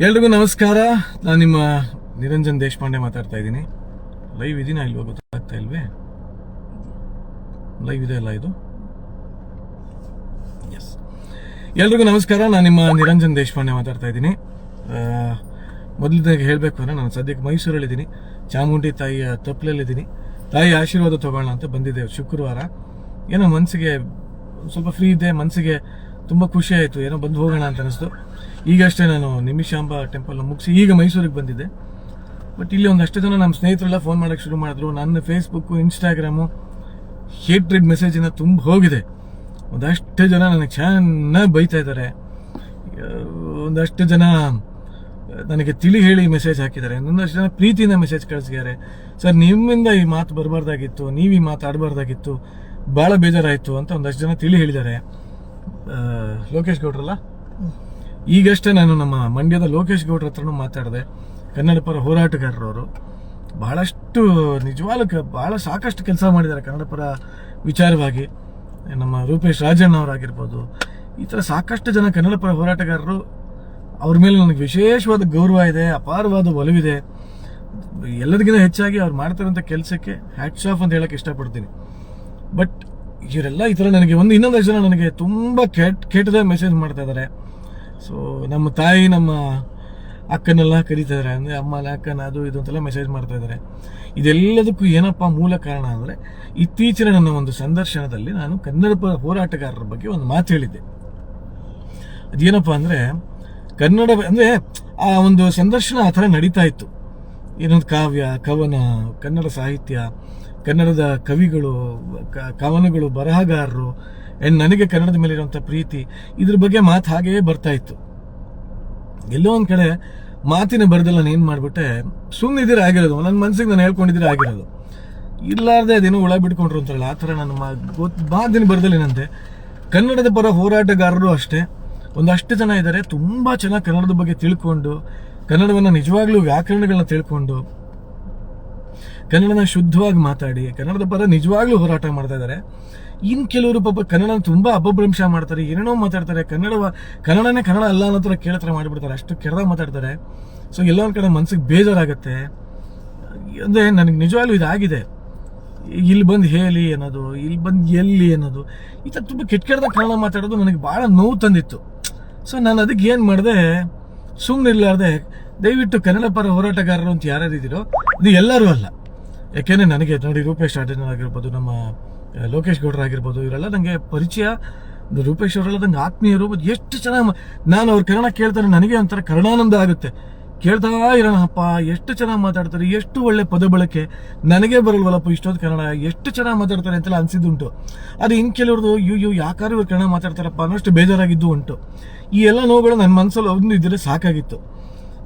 ಎಲ್ರಿಗೂ ನಮಸ್ಕಾರ. ನಾನು ನಿಮ್ಮ ನಿರಂಜನ್ ದೇಶಪಾಂಡೆ ಮಾತಾಡ್ತಾ ಇದ್ದೀನಿ. ಲೈವ್ ಇದೀನಾ ಇಲ್ವೋ ಗೊತ್ತಾಗ್ತಾ ಇಲ್ವೇ? ಲೈವ್ ಇದೆ ಅಲ್ಲ ಇದು? ಎಸ್. ಎಲ್ರಿಗೂ ನಮಸ್ಕಾರ. ನಾನು ನಿಮ್ಮ ನಿರಂಜನ್ ದೇಶಪಾಂಡೆ ಮಾತಾಡ್ತಾ ಇದ್ದೀನಿ. ಮೊದಲದಾಗಿ ಹೇಳಬೇಕು ಅಂದರೆ ನಾನು ಸದ್ಯಕ್ಕೆ ಮೈಸೂರಲ್ಲಿದ್ದೀನಿ. ಚಾಮುಂಡಿ ತಾಯಿಯ ತಪ್ಪಲಲ್ಲಿದ್ದೀನಿ. ತಾಯಿ ಆಶೀರ್ವಾದ ತಗೊಳ್ಳೋಣ ಅಂತ ಬಂದಿದ್ದೆ ಶುಕ್ರವಾರ. ಏನೋ ಮನಸ್ಸಿಗೆ ಸ್ವಲ್ಪ ಫ್ರೀ ಇದ್ದೆ, ಮನಸ್ಸಿಗೆ ತುಂಬ ಖುಷಿ ಆಯಿತು, ಏನೋ ಬಂದು ಹೋಗೋಣ ಅಂತ ಅನಿಸ್ತು. ಈಗಷ್ಟೇ ನಾನು ನಿಮಿಷಾಂಬ ಟೆಂಪಲ್ ಮುಗಿಸಿ ಈಗ ಮೈಸೂರಿಗೆ ಬಂದಿದ್ದೆ. ಬಟ್ ಇಲ್ಲಿ ಒಂದಷ್ಟು ಜನ ನಮ್ಮ ಸ್ನೇಹಿತರೆಲ್ಲ ಫೋನ್ ಮಾಡೋಕ್ಕೆ ಶುರು ಮಾಡಿದ್ರು. ನನ್ನ ಫೇಸ್ಬುಕ್ಕು, ಇನ್ಸ್ಟಾಗ್ರಾಮು ಹೇಟ್ರೆಡ್ ಮೆಸೇಜಿನ ತುಂಬ ಹೋಗಿದೆ. ಒಂದಷ್ಟು ಜನ ನನಗೆ ಚೆನ್ನಾಗಿ ಬೈತಾ ಇದ್ದಾರೆ. ಒಂದಷ್ಟು ಜನ ನನಗೆ ತಿಳಿ ಹೇಳಿ ಮೆಸೇಜ್ ಹಾಕಿದ್ದಾರೆ. ಒಂದಷ್ಟು ಜನ ಪ್ರೀತಿಯಿಂದ ಮೆಸೇಜ್ ಕಳಿಸಿದ್ದಾರೆ. ಸರ್, ನಿಮ್ಮಿಂದ ಈ ಮಾತು ಬರಬಾರ್ದಾಗಿತ್ತು, ನೀವು ಈ ಮಾತಾಡಬಾರ್ದಾಗಿತ್ತು, ಭಾಳ ಬೇಜಾರಾಯಿತು ಅಂತ ಒಂದಷ್ಟು ಜನ ತಿಳಿ ಹೇಳಿದ್ದಾರೆ. ಲೋಕೇಶ್ ಗೌಡ್ರಲ್ಲ, ಈಗಷ್ಟೇ ನಾನು ನಮ್ಮ ಮಂಡ್ಯದ ಲೋಕೇಶ್ ಗೌಡ್ರ ಹತ್ರನೂ ಮಾತಾಡಿದೆ. ಕನ್ನಡ ಪರ ಹೋರಾಟಗಾರರವರು ಬಹಳಷ್ಟು ನಿಜವಾಗ್ಲೂ ಭಾಳ ಸಾಕಷ್ಟು ಕೆಲಸ ಮಾಡಿದ್ದಾರೆ ಕನ್ನಡ ಪರ ವಿಚಾರವಾಗಿ. ನಮ್ಮ ರೂಪೇಶ್ ರಾಜಣ್ಣ ಅವರಾಗಿರ್ಬೋದು, ಈ ಥರ ಸಾಕಷ್ಟು ಜನ ಕನ್ನಡ ಪರ ಹೋರಾಟಗಾರರು, ಅವ್ರ ಮೇಲೆ ನನಗೆ ವಿಶೇಷವಾದ ಗೌರವ ಇದೆ, ಅಪಾರವಾದ ಒಲವಿದೆ. ಎಲ್ಲದಕ್ಕಿಂತ ಹೆಚ್ಚಾಗಿ ಅವ್ರು ಮಾಡ್ತಾರಂಥ ಕೆಲಸಕ್ಕೆ ಹ್ಯಾಟ್ಸ್ ಆಫ್ ಅಂತ ಹೇಳಕ್ಕೆ ಇಷ್ಟಪಡ್ತೀನಿ. ಬಟ್ ಇವರೆಲ್ಲ ಈ ಥರ ನನಗೆ ಇನ್ನೊಂದಷ್ಟು ಜನ ನನಗೆ ತುಂಬ ಕೆಟ್ಟದ ಮೆಸೇಜ್ ಮಾಡ್ತಾ ಇದ್ದಾರೆ. ಸೊ ನಮ್ಮ ತಾಯಿ ನಮ್ಮ ಅಕ್ಕನೆಲ್ಲ ಕರೀತಾ ಇದ್ದಾರೆ, ಅಂದರೆ ಅಮ್ಮನ ಅಕ್ಕನ ಅದು ಇದು ಅಂತೆಲ್ಲ ಮೆಸೇಜ್ ಮಾಡ್ತಾ ಇದ್ದಾರೆ. ಇದೆಲ್ಲದಕ್ಕೂ ಏನಪ್ಪ ಮೂಲ ಕಾರಣ ಅಂದರೆ, ಇತ್ತೀಚಿನ ನನ್ನ ಒಂದು ಸಂದರ್ಶನದಲ್ಲಿ ನಾನು ಕನ್ನಡ ಪರ ಹೋರಾಟಗಾರರ ಬಗ್ಗೆ ಒಂದು ಮಾತು ಹೇಳಿದ್ದೆ. ಅದೇನಪ್ಪ ಅಂದರೆ, ಕನ್ನಡ ಅಂದರೆ ಆ ಒಂದು ಸಂದರ್ಶನ ಆ ಥರ ನಡೀತಾ ಇತ್ತು. ಏನೊಂದು ಕಾವ್ಯ, ಕವನ, ಕನ್ನಡ ಸಾಹಿತ್ಯ, ಕನ್ನಡದ ಕವಿಗಳು, ಕವನಗಳು, ಬರಹಗಾರರು, ನನಗೆ ಕನ್ನಡದ ಮೇಲೆ ಇರುವಂಥ ಪ್ರೀತಿ, ಇದ್ರ ಬಗ್ಗೆ ಮಾತು ಹಾಗೆಯೇ ಬರ್ತಾ ಇತ್ತು. ಎಲ್ಲೋ ಒಂದು ಕಡೆ ಮಾತಿನ ಬರದಲ್ಲಿ ನಾನು ಏನು ಮಾಡಿಬಿಟ್ಟೆ, ಸುಮ್ಮನಿದ್ದೀರ ಆಗಿರೋದು, ನನ್ನ ಮನಸ್ಸಿಗೆ ನಾನು ಹೇಳ್ಕೊಂಡಿದ್ದೀರ ಆಗಿರೋದು, ಇಲ್ಲಾರ್ದೆ ಅದೇನೋ ಒಳ ಬಿಟ್ಕೊಂಡ್ರು ಅಂತಾರಲ್ಲ, ಆ ಥರ ನಾನು ಮಾತಿನ ಬರದಲ್ಲಿ ಏನಂತೆ, ಕನ್ನಡದ ಪರ ಹೋರಾಟಗಾರರು ಅಷ್ಟೇ ಒಂದಷ್ಟು ಜನ ಇದ್ದಾರೆ, ತುಂಬ ಚೆನ್ನಾಗಿ ಕನ್ನಡದ ಬಗ್ಗೆ ತಿಳ್ಕೊಂಡು, ಕನ್ನಡವನ್ನು ನಿಜವಾಗ್ಲೂ ವ್ಯಾಕರಣಗಳನ್ನ ತಿಳ್ಕೊಂಡು, ಕನ್ನಡನ ಶುದ್ಧವಾಗಿ ಮಾತಾಡಿ ಕನ್ನಡದ ಪರ ನಿಜವಾಗ್ಲೂ ಹೋರಾಟ ಮಾಡ್ತಾ ಇದ್ದಾರೆ. ಇನ್ನು ಕೆಲವರು ಪಾಪ ಕನ್ನಡ ತುಂಬ ಅಪಭ್ರಂಶ ಮಾಡ್ತಾರೆ, ಏನೇನೋ ಮಾತಾಡ್ತಾರೆ, ಕನ್ನಡನೇ ಕನ್ನಡ ಅಲ್ಲ ಅನ್ನೋ ಥರ ಕೇಳತ್ರ ಮಾಡಿಬಿಡ್ತಾರೆ, ಅಷ್ಟು ಕೆಟ್ಟದಾಗ ಮಾತಾಡ್ತಾರೆ. ಸೊ ಎಲ್ಲೋ ಒಂದು ಕಡೆ ಮನ್ಸಿಗೆ ಬೇಜಾರಾಗುತ್ತೆ. ಅಂದರೆ ನನಗೆ ನಿಜವಾಗ್ಲೂ ಇದಾಗಿದೆ. ಇಲ್ಲಿ ಬಂದು ಹೇಳಿ ಅನ್ನೋದು, ಇಲ್ಲಿ ಬಂದು ಎಲ್ಲಿ ಅನ್ನೋದು, ಈ ಥರ ತುಂಬ ಕೆಟ್ಟದಾಗ ಕನ್ನಡ ಮಾತಾಡೋದು ನನಗೆ ಭಾಳ ನೋವು ತಂದಿತ್ತು. ಸೊ ನಾನು ಅದಕ್ಕೆ ಏನು ಮಾಡಿದೆ, ಸುಮ್ಮನೆ ಇರಲಾರ್ದೆ ದಯವಿಟ್ಟು ಕನ್ನಡ ಪರ ಹೋರಾಟಗಾರರು ಅಂತ ಯಾರ್ಯಾರು ಇದ್ದೀರೋ, ಇದು ಎಲ್ಲರೂ ಅಲ್ಲ. ಯಾಕೆಂದರೆ ನನಗೆ ನೋಡಿ, ರೂಪೇಶ್ ರಾಜಣ್ಣ ಆಗಿರ್ಬೋದು, ನಮ್ಮ ಲೋಕೇಶ್ ಗೌಡ್ರ ಆಗಿರ್ಬೋದು, ಇವರೆಲ್ಲ ನನಗೆ ಪರಿಚಯ. ರೂಪೇಶ್ ಅವರೆಲ್ಲ ನಂಗೆ ಆತ್ಮೀಯರು. ಎಷ್ಟು ಚೆನ್ನಾಗಿ ನಾನು ಅವ್ರ ಕನ್ನಡ ಕೇಳ್ತಾರೆ, ನನಗೆ ಒಂಥರ ಕರ್ಣಾನಂದ ಆಗುತ್ತೆ. ಕೇಳ್ತಾ ಇರೋಣಪ್ಪ, ಎಷ್ಟು ಚೆನ್ನಾಗಿ ಮಾತಾಡ್ತಾರೆ, ಎಷ್ಟು ಒಳ್ಳೆ ಪದ ಬಳಕೆ, ನನಗೆ ಬರಲ್ವಲ್ಲಪ್ಪ ಇಷ್ಟೊಂದು ಕನ್ನಡ, ಎಷ್ಟು ಚೆನ್ನಾಗಿ ಮಾತಾಡ್ತಾರೆ ಅಂತೆಲ್ಲ ಅನಿಸಿದ್ದುಂಟು. ಅದು ಇನ್ನು ಕೆಲವ್ರದ್ದು ಇವು ಯಾಕಾರು ಇವ್ರು ಕನ್ನಡ ಮಾತಾಡ್ತಾರಪ್ಪ ಅನ್ನೋಷ್ಟು ಬೇಜಾರಾಗಿದ್ದು ಉಂಟು. ಈ ಎಲ್ಲ ನೋವುಗಳು ನನ್ನ ಮನಸ್ಸಲ್ಲಿ ಒಂದು ಇದ್ದರೆ ಸಾಕಾಗಿತ್ತು.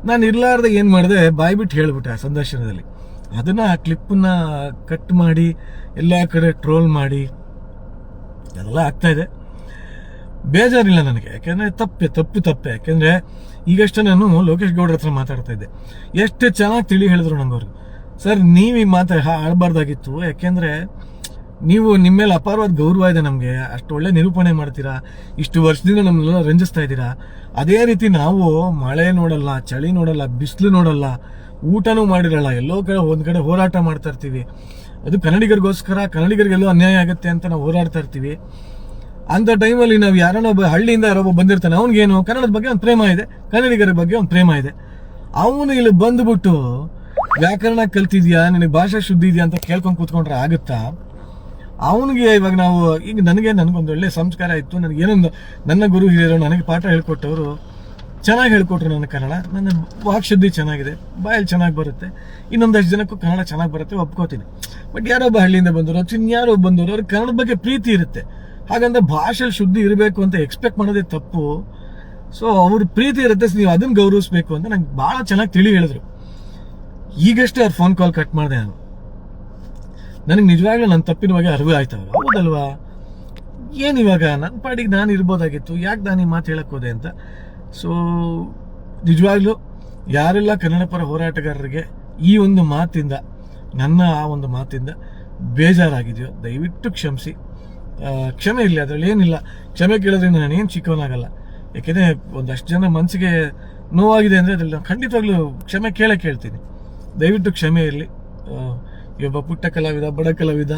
ನಾನು ಇರಲಾರ್ದೆ ಏನು ಮಾಡಿದೆ, ಬಾಯ್ಬಿಟ್ಟು ಹೇಳ್ಬಿಟ್ಟೆ ಆ ಸಂದರ್ಶನದಲ್ಲಿ. ಅದನ್ನು ಆ ಕ್ಲಿಪ್ಪನ್ನ ಕಟ್ ಮಾಡಿ ಎಲ್ಲ ಕಡೆ ಟ್ರೋಲ್ ಮಾಡಿ ಎಲ್ಲ ಆಗ್ತಾಯಿದೆ. ಬೇಜಾರಿಲ್ಲ ನನಗೆ, ಯಾಕೆಂದರೆ ತಪ್ಪೆ. ಯಾಕೆಂದರೆ ಈಗಷ್ಟೇ ನಾನು ಲೋಕೇಶ್ ಗೌಡ್ರ ಹತ್ರ ಮಾತಾಡ್ತಾ ಇದ್ದೆ. ಎಷ್ಟು ಚೆನ್ನಾಗಿ ತಿಳಿ ಹೇಳಿದ್ರು ನಂಗವ್ರಿಗೆ. ಸರ್, ನೀವು ಈ ಮಾತು ಆಡಬಾರ್ದಾಗಿತ್ತು, ಯಾಕೆಂದರೆ ನೀವು ನಿಮ್ಮ ಮೇಲೆ ಅಪಾರವಾದ ಗೌರವ ಇದೆ ನಮಗೆ, ಅಷ್ಟು ಒಳ್ಳೆ ನಿರೂಪಣೆ ಮಾಡ್ತೀರಾ, ಇಷ್ಟು ವರ್ಷದಿಂದ ನಮ್ಮನ್ನೆಲ್ಲ ರಂಜಿಸ್ತಾ ಇದ್ದೀರಾ. ಅದೇ ರೀತಿ ನಾವು ಮಳೆ ನೋಡಲ್ಲ, ಚಳಿ ನೋಡಲ್ಲ, ಬಿಸಿಲು ನೋಡಲ್ಲ, ಊಟನೂ ಮಾಡಿರಲ್ಲ, ಎಲ್ಲೋ ಕಡೆ ಒಂದು ಕಡೆ ಹೋರಾಟ ಮಾಡ್ತಾ ಇರ್ತೀವಿ. ಅದು ಕನ್ನಡಿಗರಿಗೋಸ್ಕರ, ಕನ್ನಡಿಗರಿಗೆಲ್ಲೋ ಅನ್ಯಾಯ ಆಗುತ್ತೆ ಅಂತ ನಾವು ಹೋರಾಡ್ತಾ ಇರ್ತೀವಿ. ಅಂಥ ಟೈಮಲ್ಲಿ ನಾವು ಯಾರನ್ನೋ ಒಬ್ಬ ಹಳ್ಳಿಯಿಂದ ಯಾರೊಬ್ಬ ಬಂದಿರ್ತಾನೆ, ಅವ್ನಿಗೇನು ಕನ್ನಡದ ಬಗ್ಗೆ ಒಂದು ಪ್ರೇಮ ಇದೆ, ಕನ್ನಡಿಗರ ಬಗ್ಗೆ ಒಂದು ಪ್ರೇಮ ಇದೆ. ಅವನು ಇಲ್ಲಿ ಬಂದುಬಿಟ್ಟು ವ್ಯಾಕರಣ ಕಲ್ತಿದ್ಯಾ, ನಿನಗೆ ಭಾಷಾ ಶುದ್ಧಿ ಇದೆಯಾ ಅಂತ ಕೇಳ್ಕೊಂಡು ಕೂತ್ಕೊಂಡ್ರೆ ಆಗುತ್ತಾ? ಅವನಿಗೆ ಇವಾಗ ನಾವು ಈಗ ನನಗೊಂದು ಒಳ್ಳೆ ಸಂಸ್ಕಾರ ಇತ್ತು, ನನಗೇನೊಂದು ನನ್ನ ಗುರು ಹಿರಿಯರು ನನಗೆ ಪಾಠ ಹೇಳ್ಕೊಟ್ಟವರು ಚೆನ್ನಾಗಿ ಹೇಳ್ಕೊಟ್ರು. ನನ್ನ ಕನ್ನಡ, ನನ್ನ ವಾಕ್ಶುದ್ಧಿ ಚೆನ್ನಾಗಿದೆ, ಬಾಯಲ್ಲಿ ಚೆನ್ನಾಗಿ ಬರುತ್ತೆ, ಇನ್ನೊಂದಷ್ಟು ಜನಕ್ಕೂ ಕನ್ನಡ ಚೆನ್ನಾಗಿ ಬರುತ್ತೆ, ಒಪ್ಕೋತೀನಿ. ಬಟ್ ಯಾರೊಬ್ಬ ಹಳ್ಳಿಯಿಂದ ಬಂದವರು, ಇನ್ಯಾರೋ ಬಂದವರು, ಅವ್ರಿಗೆ ಕನ್ನಡದ ಬಗ್ಗೆ ಪ್ರೀತಿ ಇರುತ್ತೆ. ಹಾಗಂದ್ರೆ ಭಾಷೆಯಲ್ಲಿ ಶುದ್ಧಿ ಇರಬೇಕು ಅಂತ ಎಕ್ಸ್ಪೆಕ್ಟ್ ಮಾಡೋದೇ ತಪ್ಪು. ಸೊ ಅವ್ರ ಪ್ರೀತಿ ಇರುತ್ತೆ, ನೀವು ಅದನ್ನು ಗೌರವಿಸ್ಬೇಕು ಅಂತ ನಂಗೆ ಭಾಳ ಚೆನ್ನಾಗಿ ತಿಳಿ ಹೇಳಿದ್ರು. ಈಗಷ್ಟೇ ಅವ್ರ ಫೋನ್ ಕಾಲ್ ಕಟ್ ಮಾಡಿದೆ ನಾನು. ನನಗೆ ನಿಜವಾಗ್ಲೂ ನನ್ನ ತಪ್ಪಿನ ಬಗ್ಗೆ ಅರಿವು ಆಯ್ತವ. ಹೌದಲ್ವಾ, ಏನು ಇವಾಗ ನನ್ನ ಪಾಡಿಗೆ ನಾನು ಇರ್ಬೋದಾಗಿತ್ತು, ಯಾಕೆ ನಾನು ಈ ಮಾತು ಹೇಳಕ್ಕೆ ಹೋದೆ ಅಂತ. ಸೊ ನಿಜವಾಗ್ಲೂ ಯಾರೆಲ್ಲ ಕನ್ನಡ ಪರ ಹೋರಾಟಗಾರರಿಗೆ ಈ ಒಂದು ಮಾತಿಂದ, ನನ್ನ ಆ ಒಂದು ಮಾತಿಂದ ಬೇಜಾರಾಗಿದೆಯೋ ದಯವಿಟ್ಟು ಕ್ಷಮಿಸಿ. ಕ್ಷಮೆ ಇರಲಿ, ಅದರಲ್ಲಿ ಏನಿಲ್ಲ. ಕ್ಷಮೆ ಕೇಳಿದ್ರೆ ನಾನೇನು ಚಿಕ್ಕವನಾಗಲ್ಲ. ಯಾಕೆಂದರೆ ಒಂದಷ್ಟು ಜನ ಮನಸ್ಸಿಗೆ ನೋವಾಗಿದೆ ಅಂದರೆ ಅದ್ರಲ್ಲಿ ನಾನು ಖಂಡಿತವಾಗ್ಲೂ ಕ್ಷಮೆ ಕೇಳ್ತೀನಿ. ದಯವಿಟ್ಟು ಕ್ಷಮೆ ಇರಲಿ. ಒಬ್ಬ ಪುಟ್ಟ ಕಲಾವಿದ, ಬಡ ಕಲಾವಿದ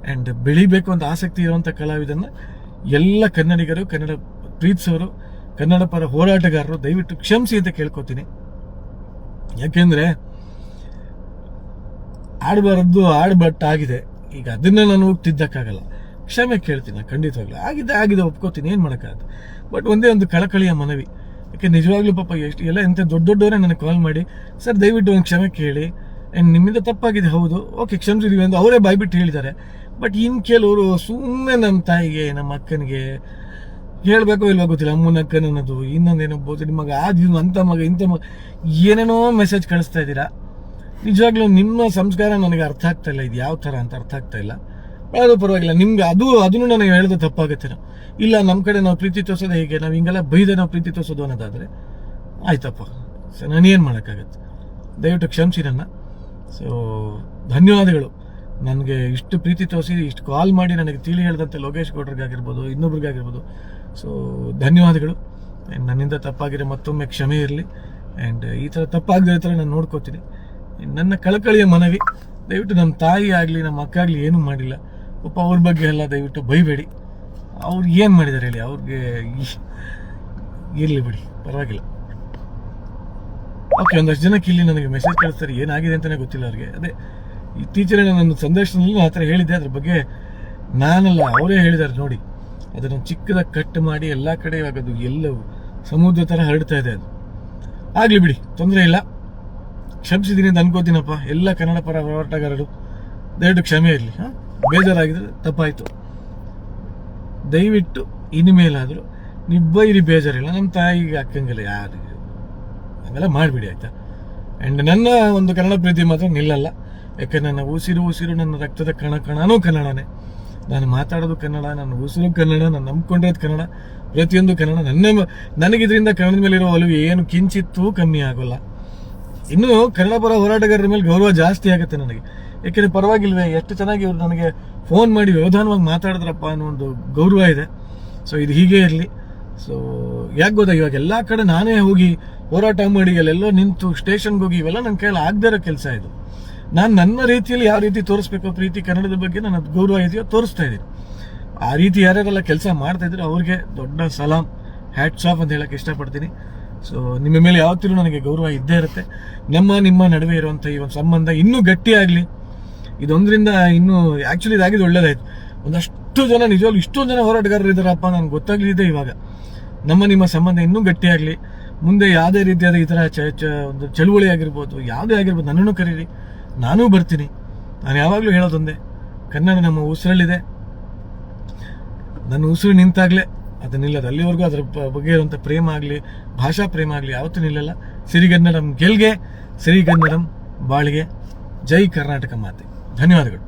ಆ್ಯಂಡ್ ಬೆಳಿಬೇಕು ಅಂತ ಆಸಕ್ತಿ ಇರುವಂಥ ಕಲಾವಿದನ್ನ ಎಲ್ಲ ಕನ್ನಡಿಗರು, ಕನ್ನಡ ಪ್ರೀತಿಸೋರು, ಕನ್ನಡ ಪರ ಹೋರಾಟಗಾರರು ದಯವಿಟ್ಟು ಕ್ಷಮಿಸಿ ಅಂತ ಕೇಳ್ಕೊತೀನಿ. ಯಾಕೆಂದರೆ ಆಡಬಾರದ್ದು ಆಗಿದೆ. ಈಗ ಅದನ್ನ ನಾನು ತಿದ್ದಕ್ಕಾಗಲ್ಲ. ಕ್ಷಮೆ ಕೇಳ್ತೀನಿ ಖಂಡಿತವಾಗ್ಲೂ. ಆಗಿದೆ ಒಪ್ಕೋತೀನಿ, ಏನು ಮಾಡೋಕ್ಕಾಗತ್ತೆ. ಬಟ್ ಒಂದೇ ಒಂದು ಕಳಕಳಿಯ ಮನವಿ. ಯಾಕೆ ನಿಜವಾಗ್ಲೂ ಪಾಪ ಎಷ್ಟು ಎಲ್ಲ ಎಂಥ ದೊಡ್ಡವರೇ ನನಗೆ ಕಾಲ್ ಮಾಡಿ, ಸರ್ ದಯವಿಟ್ಟು ಒಂದು ಕ್ಷಮೆ ಕೇಳಿ, ಆ್ಯಂಡ್ ನಿಮ್ಮಿಂದ ತಪ್ಪಾಗಿದೆ, ಹೌದು ಓಕೆ ಕ್ಷಮಿಸಿದೀವಿ ಅಂತ ಅವರೇ ಬಾಯ್ಬಿಟ್ಟು ಹೇಳಿದ್ದಾರೆ. ಬಟ್ ಇನ್ನು ಕೆಲವರು ಸುಮ್ಮನೆ ನಮ್ಮ ತಾಯಿಗೆ, ನಮ್ಮ ಅಕ್ಕನಿಗೆ ಹೇಳಬೇಕೋ ಇಲ್ವೋ ಗೊತ್ತಿಲ್ಲ, ಅಮ್ಮನ ಅಕ್ಕನ ಅನ್ನೋದು, ಇನ್ನೊಂದೇನೋ ಬೋದು, ನಿಮಗೆ ಆದ್ಯೂ ಅಂಥ ಮಗ ಇಂಥ ಮಗ ಏನೇನೋ ಮೆಸೇಜ್ ಕಳಿಸ್ತಾ ಇದ್ದೀರಾ. ನಿಜವಾಗ್ಲೂ ನಿಮ್ಮ ಸಂಸ್ಕಾರ ನನಗೆ ಅರ್ಥ ಆಗ್ತಾ ಇಲ್ಲ. ಇದು ಯಾವ ಥರ ಅಂತ ಅರ್ಥ ಆಗ್ತಾ ಇಲ್ಲ. ಅದು ಪರವಾಗಿಲ್ಲ, ನಿಮ್ಗೆ ಅದನ್ನು ನನಗೆ ಹೇಳಿದ್ರೆ ತಪ್ಪಾಗುತ್ತೆ. ಇಲ್ಲ ನಮ್ಮ ಕಡೆ ನಾವು ಪ್ರೀತಿ ತೋರಿಸೋದು ಹೇಗೆ, ನಾವು ಹಿಂಗೆಲ್ಲ ಬೈದೆ ನಾವು ಪ್ರೀತಿ ತೋರಿಸೋದು ಅನ್ನೋದಾದರೆ ಆಯ್ತಪ್ಪ, ಸೊ ನಾನೇನು ಮಾಡೋಕ್ಕಾಗತ್ತೆ. ದಯವಿಟ್ಟು ಕ್ಷಮಿಸಿ ನನ್ನ. ಸೊ ಧನ್ಯವಾದಗಳು. ನನಗೆ ಇಷ್ಟು ಪ್ರೀತಿ ತೋರಿಸಿ, ಇಷ್ಟು ಕಾಲ್ ಮಾಡಿ ನನಗೆ ತಿಳಿ ಹೇಳಿದಂತೆ ಲೋಕೇಶ್ ಗೌಡ್ರಿಗಾಗಿರ್ಬೋದು, ಇನ್ನೊಬ್ರಿಗಾಗಿರ್ಬೋದು, ಸೊ ಧನ್ಯವಾದಗಳು. ಆ್ಯಂಡ್ ನನ್ನಿಂದ ತಪ್ಪಾಗಿರೋ ಮತ್ತೊಮ್ಮೆ ಕ್ಷಮೆ ಇರಲಿ. ಆ್ಯಂಡ್ ಈ ಥರ ತಪ್ಪಾಗದೇ ಥರ ನಾನು ನೋಡ್ಕೋತೀನಿ. ನನ್ನ ಕಳಕಳಿಯ ಮನವಿ, ದಯವಿಟ್ಟು ನಮ್ಮ ತಾಯಿ ಆಗಲಿ ನಮ್ಮ ಅಕ್ಕ ಆಗಲಿ ಏನೂ ಮಾಡಿಲ್ಲ. ಪಾಪ ಅವ್ರ ಬಗ್ಗೆ ಎಲ್ಲ ದಯವಿಟ್ಟು ಬೈಬೇಡಿ. ಅವ್ರು ಏನು ಮಾಡಿದ್ದಾರೆ ಹೇಳಿ, ಅವ್ರಿಗೆ ಇರಲಿ ಬಿಡಿ, ಪರವಾಗಿಲ್ಲ. ಓಕೆ, ಒಂದಷ್ಟು ಜನಕ್ಕೆ ಇಲ್ಲಿ ನನಗೆ ಮೆಸೇಜ್ ಕಳಿಸ್ತಾರೆ, ಏನಾಗಿದೆ ಅಂತಲೇ ಗೊತ್ತಿಲ್ಲ ಅವ್ರಿಗೆ. ಅದೇ ಇತ್ತೀಚೆಗೆ ನನ್ನ ಸಂದರ್ಶನದಲ್ಲಿ ಆ ಥರ ಹೇಳಿದ್ದೆ. ಅದ್ರ ಬಗ್ಗೆ ನಾನಲ್ಲ, ಅವರೇ ಹೇಳಿದ್ದಾರೆ ನೋಡಿ, ಅದನ್ನು ಚಿಕ್ಕದಾಗಿ ಕಟ್ ಮಾಡಿ ಎಲ್ಲ ಕಡೆ ಇವಾಗ ಅದು ಎಲ್ಲವೂ ಸಮುದ್ರ ಥರ ಹರಡ್ತಾ ಇದೆ. ಅದು ಆಗಲಿ ಬಿಡಿ, ತೊಂದರೆ ಇಲ್ಲ. ಕ್ಷಮಿಸಿದ್ದೀನಿ ಅಂತ ಅನ್ಕೋತೀನಪ್ಪ. ಎಲ್ಲ ಕನ್ನಡ ಪರ ಹೋರಾಟಗಾರರು ದಯವಿಟ್ಟು ಕ್ಷಮೆ ಇರಲಿ. ಬೇಜಾರಾಗಿದ್ರೆ ತಪ್ಪಾಯಿತು. ದಯವಿಟ್ಟು ಇನ್ಮೇಲಾದರೂ ನಿಬ್ಬೈರಿ ಬೇಜಾರಿಲ್ಲ. ನಮ್ಮ ತಾಯಿಗೆ ಅಕ್ಕಂಗೆಲ್ಲ ಯಾರಿಗೆ ಹಂಗೆಲ್ಲ ಮಾಡಿಬಿಡಿ ಆಯಿತಾ. ಆ್ಯಂಡ್ ನನ್ನ ಒಂದು ಕನ್ನಡ ಪ್ರೀತಿ ಮಾತ್ರ ನಿಲ್ಲಲ್ಲ. ಯಾಕಂದ್ರೆ ನನ್ನ ಉಸಿರು ನನ್ನ ರಕ್ತದ ಕಣನೂ ಕನ್ನಡನೇ. ನಾನು ಮಾತಾಡೋದು ಕನ್ನಡ, ನನ್ನ ಉಸಿರು ಕನ್ನಡ, ನಾನು ನಂಬ್ಕೊಂಡಿರೋದು ಕನ್ನಡ, ಪ್ರತಿಯೊಂದು ಕನ್ನಡ. ನನಗಿದ್ರಿಂದ ಕನ್ನಡದ ಮೇಲಿರೋ ಒಲವು ಏನು ಕಿಂಚಿತ್ತೂ ಕಮ್ಮಿ ಆಗೋಲ್ಲ. ಇನ್ನೂ ಕನ್ನಡ ಪರ ಹೋರಾಟಗಾರರ ಮೇಲೆ ಗೌರವ ಜಾಸ್ತಿ ಆಗುತ್ತೆ ನನಗೆ. ಯಾಕೆಂದರೆ ಪರವಾಗಿಲ್ವೇ, ಎಷ್ಟು ಚೆನ್ನಾಗಿ ಇವರು ನನಗೆ ಫೋನ್ ಮಾಡಿ ವ್ಯವಧಾನವಾಗಿ ಮಾತಾಡಿದ್ರಪ್ಪ ಅನ್ನೋ ಒಂದು ಗೌರವ ಇದೆ. ಸೊ ಇದು ಹೀಗೆ ಇರಲಿ. ಸೊ ಯಾಕೆ ಗೊತ್ತಾ, ಇವಾಗ ಎಲ್ಲ ಕಡೆ ನಾನೇ ಹೋಗಿ ಹೋರಾಟ ಮಾಡಿ ಅಲ್ಲೆಲ್ಲೋ ನಿಂತು ಸ್ಟೇಷನ್ಗೆ ಹೋಗಿ ಇವೆಲ್ಲ ನನ್ನ ಕೈಯಲ್ಲಿ ಆಗದೇ ಇರೋ ಕೆಲಸ ಇದು. ನಾನು ನನ್ನ ರೀತಿಯಲ್ಲಿ ಯಾವ ರೀತಿ ತೋರಿಸ್ಬೇಕು ಪ್ರೀತಿ ಕನ್ನಡದ ಬಗ್ಗೆ ನನ್ನ ಗೌರವ ಇದೆಯೋ ತೋರಿಸ್ತಾ ಇದ್ದೀನಿ. ಆ ರೀತಿ ಯಾರ್ಯಾರೆಲ್ಲ ಕೆಲಸ ಮಾಡ್ತಾ ಇದ್ರು ಅವ್ರಿಗೆ ದೊಡ್ಡ ಸಲಾಂ, ಹ್ಯಾಟ್ಸ್ ಆಫ್ ಅಂತ ಹೇಳಕ್ಕೆ ಇಷ್ಟಪಡ್ತೀನಿ. ಸೊ ನಿಮ್ಮ ಮೇಲೆ ಯಾವತ್ತಿಗೂ ನನಗೆ ಗೌರವ ಇದ್ದೇ ಇರುತ್ತೆ. ನಿಮ್ಮ ನಡುವೆ ಇರುವಂಥ ಈ ಒಂದು ಸಂಬಂಧ ಇನ್ನೂ ಗಟ್ಟಿಯಾಗಲಿ. ಇದೊಂದರಿಂದ ಇನ್ನೂ ಆ್ಯಕ್ಚುಲಿ ಇದಾಗಿದ್ದು ಒಳ್ಳೇದಾಯ್ತು. ಒಂದಷ್ಟು ಜನ ನಿಜವಾಗ್ಲೂ ಇಷ್ಟೊಂದು ಜನ ಹೋರಾಟಗಾರರು ಇದ್ದಾರಪ್ಪ ನನಗೆ ಗೊತ್ತಾಗಲಿದೆ ಇವಾಗ. ನಿಮ್ಮ ಸಂಬಂಧ ಇನ್ನೂ ಗಟ್ಟಿಯಾಗಲಿ. ಮುಂದೆ ಯಾವುದೇ ರೀತಿಯಾದ ಈ ಥರ ಒಂದು ಚಳುವಳಿ ಆಗಿರ್ಬೋದು, ಯಾವುದೇ ಆಗಿರ್ಬೋದು, ನನ್ನನ್ನು ಕರೀರಿ, ನಾನೂ ಬರ್ತೀನಿ. ನಾನು ಯಾವಾಗಲೂ ಹೇಳೋದೊಂದೇ, ಕನ್ನಡ ನಮ್ಮ ಉಸಿರಲ್ಲಿದೆ. ನನ್ನ ಉಸಿರು ನಿಂತಾಗಲೇ ಅದು ನಿಲ್ಲದು. ಅಲ್ಲಿವರೆಗೂ ಅದರ ಬಗ್ಗೆ ಇರುವಂಥ ಪ್ರೇಮ ಆಗಲಿ, ಭಾಷಾ ಪ್ರೇಮ ಆಗಲಿ ಯಾವತ್ತೂ ನಿಲ್ಲಲ್ಲ. ಸಿರಿಗನ್ನಡಂ ಗೆಲ್ಗೆ, ಸಿರಿಗನ್ನಡಂ ಬಾಳ್ಗೆ. ಜೈ ಕರ್ನಾಟಕ ಮಾತೆ. ಧನ್ಯವಾದಗಳು.